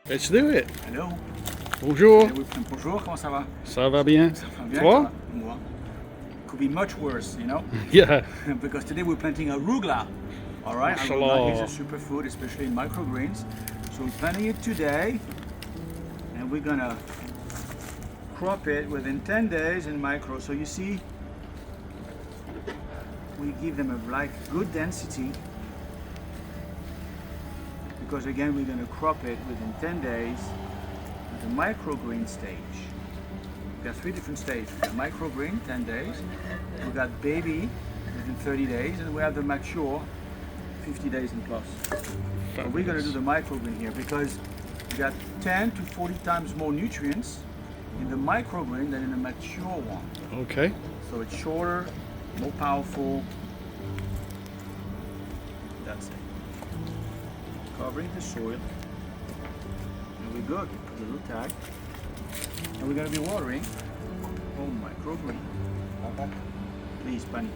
Let's do it. Hello. Bonjour. Bonjour, comment ça va? Ça va bien? Ça va bien, Toi? Moi. Could be much worse, you know? Yeah. Because today we're planting arugula. All right, Mashallah. arugula is a superfood, especially in microgreens. So we're planting it today, and we're gonna crop it within 10 days in micro. So you see, we give them a like good density, because again we're gonna crop it within 10 days at the microgreen stage. We got 3 different stages. We got microgreen, 10 days. We got baby within 30 days, and we have the mature, 50 days and plus. So we're gonna do the microgreen here because we got 10 to 40 times more nutrients in the microgreen than in the mature one. Okay. So it's shorter, more powerful. That's it. Covering the soil. And we're good. A little tag. And we're gonna be watering. Oh, microgreen. Please, Bunny.